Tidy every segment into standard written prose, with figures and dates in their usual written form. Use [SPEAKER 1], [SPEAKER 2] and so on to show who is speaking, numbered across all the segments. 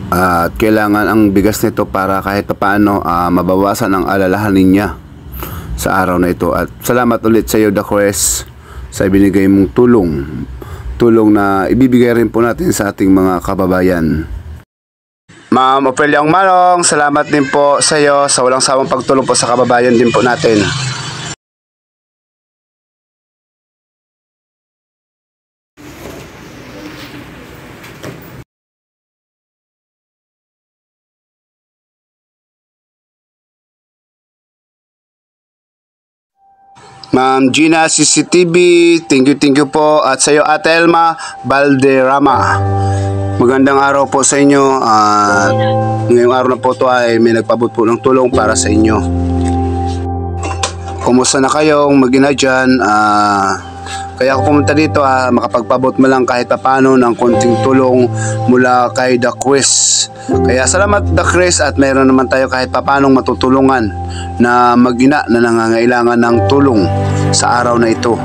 [SPEAKER 1] At kailangan ang bigas nito para kahit paano mabawasan ang alalahanin niya sa araw na ito. At salamat ulit sa iyo, Dacres, sa ibinigay mong tulong na ibibigay rin po natin sa ating mga kababayan. Ma'am Opeliang Malong, salamat din po sa iyo sa walang sawang pagtulong po sa kababayan din po natin. Ma'am Gina CCTV, thank you po. At sa iyo, Ate Elma Valderrama, magandang araw po sa inyo. At ngayong araw na po ito ay may nagpabot po ng tulong para sa inyo. Kumusta na kayong mag-ina dyan? Kaya ako pumunta dito, makapagpabot mo lang kahit paano ng konting tulong mula kay Dacres. Kaya salamat, Dacres, at mayroon naman tayo kahit papanong matutulungan na mag-ina na nangangailangan ng tulong sa araw na ito.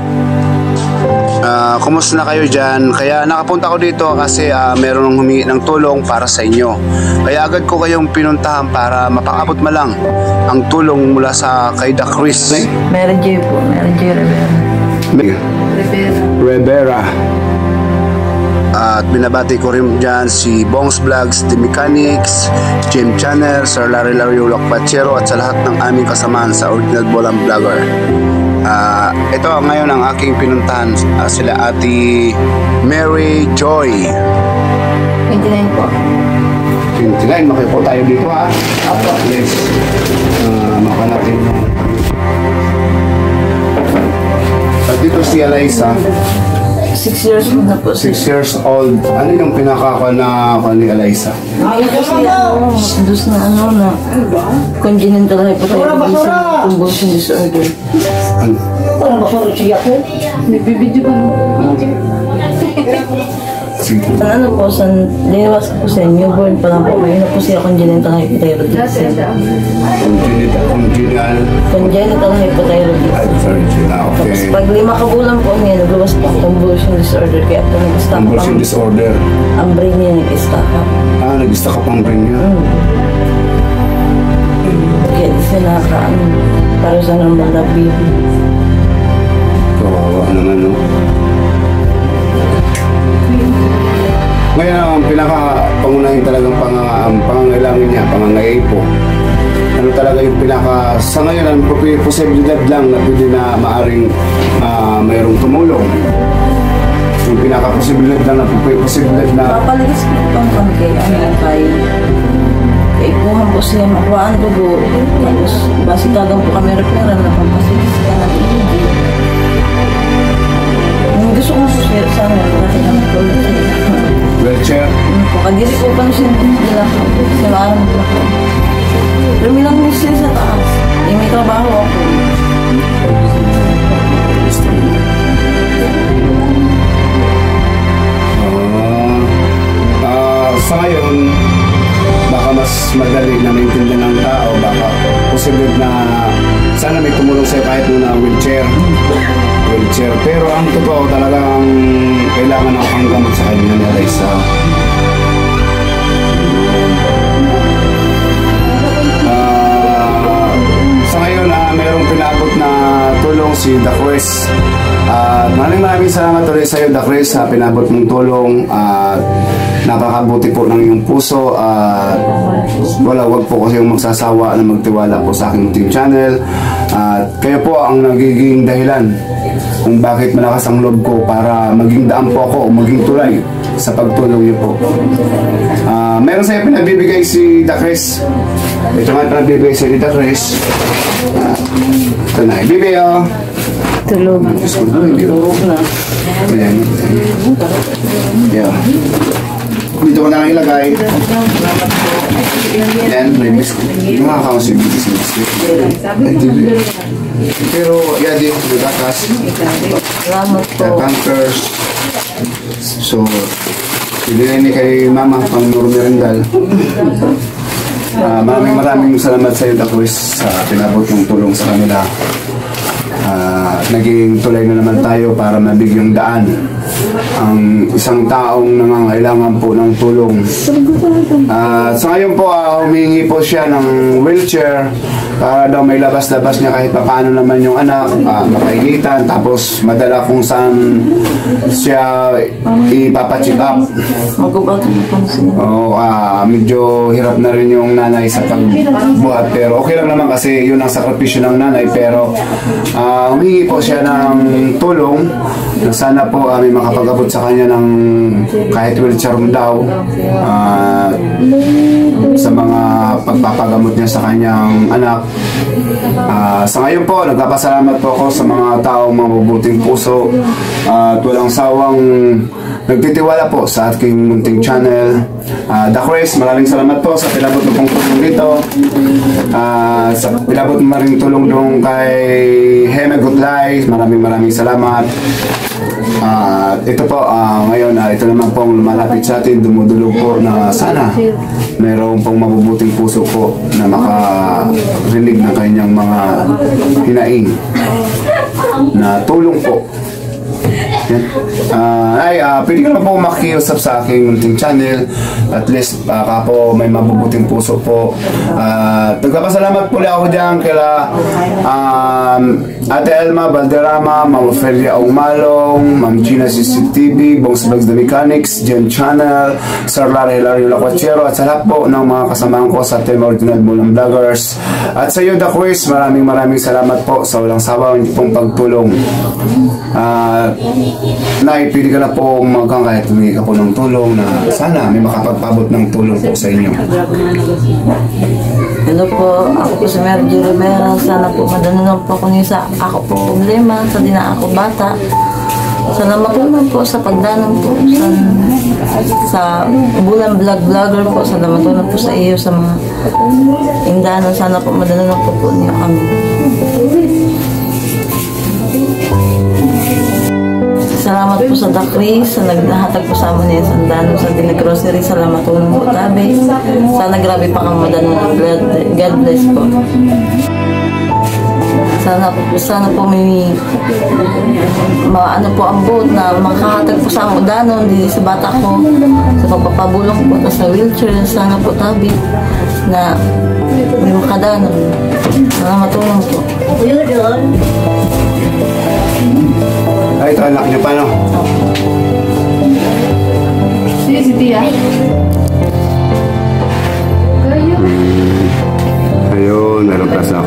[SPEAKER 1] Kumusta na kayo dyan? Kaya nakapunta ko dito kasi meron humingi ng tulong para sa inyo. Kaya agad ko kayong pinuntahan para mapakabot mo lang ang tulong mula sa kay Dacres.
[SPEAKER 2] Mary J po, Mary J
[SPEAKER 1] Rivera. At binabati ko rin dyan si Bongs Vlogs, The Mechanics, Jim Channel, Sir Larry Lariolok Pachero, at sa lahat ng aming kasamahan sa Original Bolang Vlogger. Ito ngayon ang aking pinuntahan, sila Ate Mary Joy.
[SPEAKER 2] 29 po.
[SPEAKER 1] 29, makipo tayo dito ha.
[SPEAKER 2] Opo.
[SPEAKER 1] Yes. Maka natin. At dito si Eliza.
[SPEAKER 2] 6 years old na po.
[SPEAKER 1] 6 years old. Ano yung pinakaka na ni Eliza?
[SPEAKER 2] Ayun kasi dos na congenital hypothyroidism, convulsion disorder.
[SPEAKER 1] Ano?
[SPEAKER 2] Nagbibidyo ba mo?
[SPEAKER 1] Sige.
[SPEAKER 2] Ano po, liniwas ko po sa newborn pa lang po. Mayroon na po siya congenital hypothyroidism. Congenital hypothyroidism. Tapos
[SPEAKER 1] Okay.
[SPEAKER 2] pag 5 kabulan po niya, nagluwas po ang convulsion disorder. Kaya po nag-stop
[SPEAKER 1] Convulsion disorder.
[SPEAKER 2] ang brain niya nag-stop up.
[SPEAKER 1] Nag-stop up ang brain niya.
[SPEAKER 2] Kaya di siya nakakaano. Para sa normal na baby.
[SPEAKER 1] Kawawa naman, no? Ngayon, ang pinaka-pangunahin talagang pangangailangan niya, pangangayay po. Ano talaga yung sa ngayon, ang posibilidad lang na pwede na maaring mayroong tumulong. Yung pinaka-posibilidad lang na posibilidad na...
[SPEAKER 2] Papaligis ko pang kay ipuhan po siya makuhaan dugo. Tapos, basitagan po kami referral na pampasigis ka na tubig. Gusto ko po siya sana kasi naman po
[SPEAKER 1] wheelchair.
[SPEAKER 2] Pagkadiri ko pa siya nila ko. Sa maalam ko ako. Pero milang mo siya sa taas. May trabaho ako.
[SPEAKER 1] Sa ngayon, baka mas madali na maintindihan ng tao. Baka posible na sana may tumulong sa'yo kahit muna wheelchair. Pero ang totoo talagang kailangan ako ang gamot sa kanya ni Eliza. Sa ngayon, mayroong pinabot na tulong si Dacres. Maraming salamat ulit sa iyo, Dacres, sa pinabot mong tulong. Napakabuti po ng iyong puso. Wag po kasi yung magsasawa na magtiwala po sa aking team channel. Kayo po ang nagiging dahilan kung bakit malakas ang loob ko para maging daan po ako o maging tulay sa pagtulong niyo po. Meron sa'yo pinabibigay si Dacres. Ito nga pinabibigay si Dacres. Ito na, ibibigay o.
[SPEAKER 2] Tulog. Tulog na.
[SPEAKER 1] Ayan. Yeah. Dito ko na lang ilagay. Ayan, may biscuit. Nakakaos yung biscuit. Pero, yan din, nagatas.
[SPEAKER 2] Salamat po.
[SPEAKER 1] Pampers. So, pinili kay Mama pang merindal. Maraming salamat sa iyo, Dacres, sa pinabot yung tulong sa kanila. naging tulay na naman tayo para mabigyang daan ang isang taong nangangailangan po ng tulong. So ngayon po, humingi po siya ng wheelchair para daw may labas-labas niya kahit paano naman yung anak, makainitan, tapos madala kung saan siya ipapacheck up. Medyo hirap na rin yung nanay sa pagbuhat, pero okay lang naman kasi yun ang sakripisyo ng nanay. Pero humingi po siya ng tulong na sana po may makapag-abot sa kanya ng kahit wheelchair daw sa mga pagpapagamot niya sa kanyang anak. Sa ngayon po, nagpapasalamat po ako sa mga taong mabubuting puso at walang sawang nagtitiwala po sa aking munting channel. The Chris, maraming salamat po sa pinabot mo pong tulong dito. Sa pinabot mo rin tulong doon kay Heme Gutlay, maraming salamat. Ito po, ngayon, ito naman pong lumalapit sa atin, dumudulog po na sana mayroong pong mabubuting puso po na makarinig ng kanyang mga hinaing na tulong po. Pwede ka naman po makiusap sa aking munting channel. At least baka po may mabubuting puso po. Nagpapasalamat po ako dyan kila Ate Elma Valderrama, Ma'am Ophelia Umalong, Ma'am Gina CCTV, Bongs Vlogs The Mechanics, Jen Channel, Sir Larry Hilario Lacuachero, at sa lahat po ng mga kasamahan ko sa Team Original Bulang Vloggers. At sa iyo, The Quiz, maraming salamat po sa walang sawa pong pagtulong. Nay, pwede ka na po kahit humingi ka po ng tulong na sana may makapagpabot ng tulong po sa inyo.
[SPEAKER 2] Hello po, ako po si Mary J. Rivera. Sana po madanunan po ako niyo sa ako po problema, sa di na ako bata. Salamat naman po sa pagdanon po sa Bulang Vlogger po. Salamat naman po sa iyo sa mga indanon. Sana po madanunan po niyo kami. Salamat po sa The Chris, sa nagdahatag po sa amin yung sandanon sa Dili Grocery. Salamat po ng tabi. Sana grabe pa kang madanon. God bless po. Sana po may ano po ang boat na makahatag po sa amudanon di sa bata ko sa pagpapabulong po sa wheelchair. Sana po tabi na may makadanon. Salamat po lang po.
[SPEAKER 1] Ay, ito anak niyo pa, no?
[SPEAKER 3] Si Tia.
[SPEAKER 1] Ayun, meron klasa.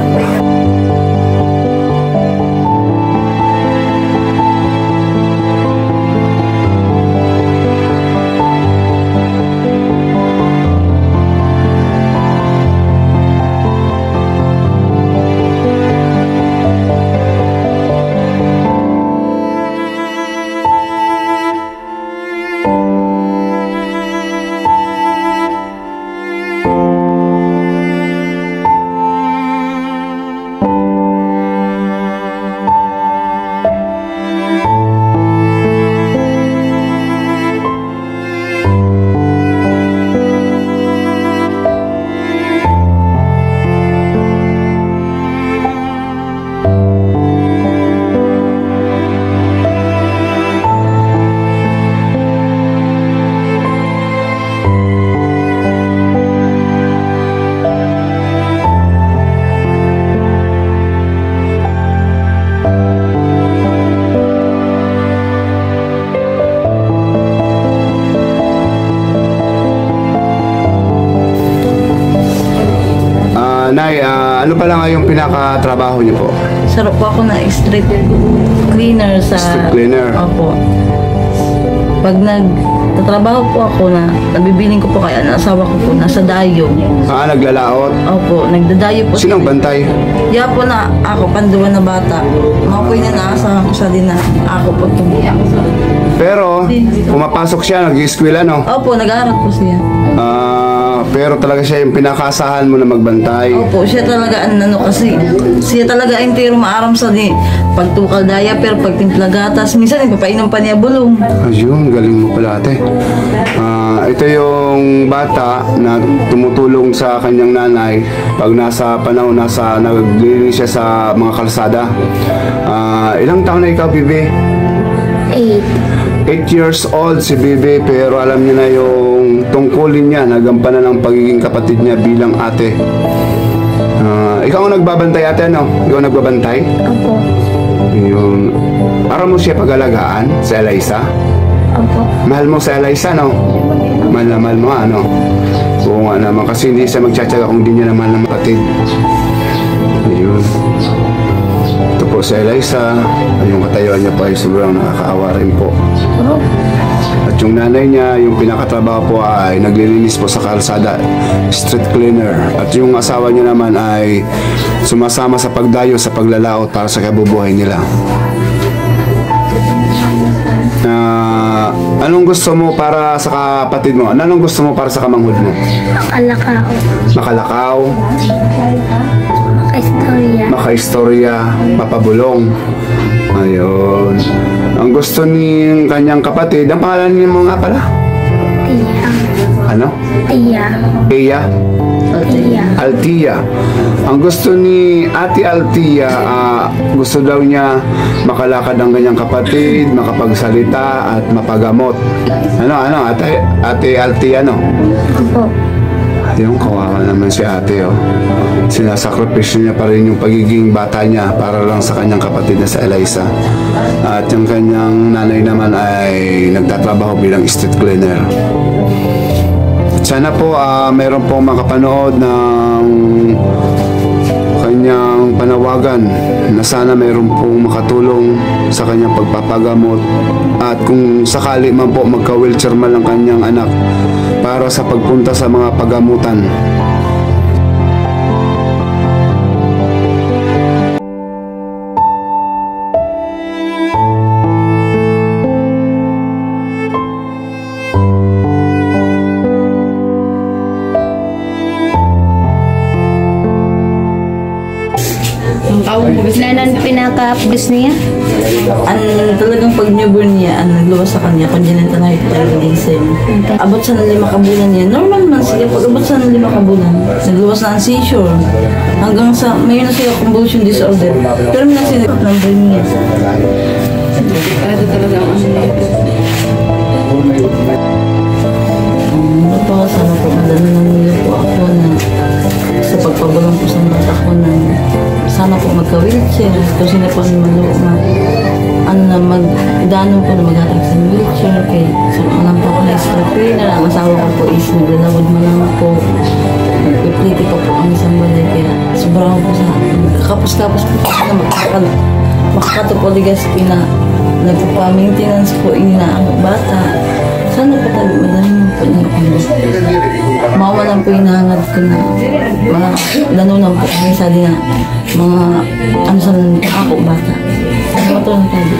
[SPEAKER 1] Nay, ano pa lang yung pinaka-trabaho niyo po?
[SPEAKER 2] Sarap po ako na street cleaner sa...
[SPEAKER 1] Street cleaner?
[SPEAKER 2] Opo. Pag nagtatrabaho po ako na nabibiling ko po kaya asawa ko po nasa dayo.
[SPEAKER 1] Naglalaot?
[SPEAKER 2] Opo, nagdadayo po.
[SPEAKER 1] Sinong bantay?
[SPEAKER 2] Diya po na ako, panduan na bata. Makoy na naasahan ko sa din na ako po tumiyak.
[SPEAKER 1] Pero, pumapasok siya, nag-i-eskwela, no?
[SPEAKER 2] Opo, nag-aaral po siya.
[SPEAKER 1] Pero talaga siya yung pinakaasahan mo na magbantay.
[SPEAKER 2] Opo, siya talaga kasi siya talaga ang tiro maaram sa pagtukal diaper, pagtimpla gatas, minsan ipapainom pa niya bulong.
[SPEAKER 1] Ayun, galing mo pala ate. Ito yung bata na tumutulong sa kanyang nanay pag nasa panahon naglilinis siya sa mga kalsada. Ilang taon na ikaw, Bibi? 8 years old si Bibi, pero alam niya na yung tungkulin niya, nagampanan ng pagiging kapatid niya bilang ate. Ikaw ang nagbabantay, ate, ano? Ikaw ang nagbabantay?
[SPEAKER 4] Opo.
[SPEAKER 1] Yung, para mo siya pag-alagaan sa Eliza?
[SPEAKER 4] Opo.
[SPEAKER 1] Mahal mo sa Eliza, no? Mahal na mahal mo, ano? Oo nga naman, kasi hindi siya magtsatsaga kung hindi niya na mahal na kapatid. Ayun. Ito po sa Eliza, yung katayuan niya po ay sobrang nakakaawa rin po. At yung nanay niya, yung pinakatrabaho po ay naglilinis po sa kalsada, street cleaner. At yung asawa niya naman ay sumasama sa pagdayo sa paglalaot para sa kabubuhay nila. Anong gusto mo para sa kapatid mo? Anong gusto mo para sa kamanghod mo?
[SPEAKER 4] Makalakaw.
[SPEAKER 1] Makalakaw,
[SPEAKER 4] Makaistorya.
[SPEAKER 1] makaistorya, mapabulong. Ayun. Ang gusto ni kanyang kapatid, ang pangalan niya mo nga pala?
[SPEAKER 4] Tia.
[SPEAKER 1] Ano?
[SPEAKER 4] Tia.
[SPEAKER 1] Tia?
[SPEAKER 4] Tia.
[SPEAKER 1] Altia. Ang gusto ni Ate Altia, gusto daw niya makalakad ang kanyang kapatid, makapagsalita at mapagamot. Ano, Ate Altia, no?
[SPEAKER 4] Opo.
[SPEAKER 1] Yung kawawa naman si ate, oh. Sinasakripisyo niya pa rin yung pagiging bata niya para lang sa kanyang kapatid na sa Eliza. At yung kanyang nanay naman ay nagtatrabaho bilang street cleaner. At sana po meron pong makapanood ng kanyang panawagan na sana meron pong makatulong sa kanyang pagpapagamot, at kung sakali man po magka-wheelchair man ang kanyang anak para sa pagpunta sa mga pagamutan.
[SPEAKER 4] Nanan pinaka-abis niya?
[SPEAKER 2] Talagang pag newborn niya, nagluwas sa kanya, congenital hyperthyroidism. Abot sa ng 5 kabulan niya. Normal man siya, pag abot sa ng 5 kabulan, nagluwas na ang seizure. Hanggang sa, mayroon na siya convulsion disorder. Pero may nasinip ng brain niya.
[SPEAKER 3] Talaga ang
[SPEAKER 2] Ano po, sana po madalanan niyo po ako na sa pagpabulong po sa mata ko na sana po magka-wheelchair. Kasi na po magdanon po na maghatag sa wheelchair. Kaya alam po ako na street cleaner. Ang asawa ko po is naglalawad mo lang po. Nagpipliti pa po ang isang balay. Kaya sobrang po sa kakapos-kapos po na makakatupoligas po na nagpa-maintenance po ang bata. Sana po tayo madami po niyo kung mawalan po hinahangad ko na mga lanunan po kami sa din na mga ano sa ako bata. Matulong tayo.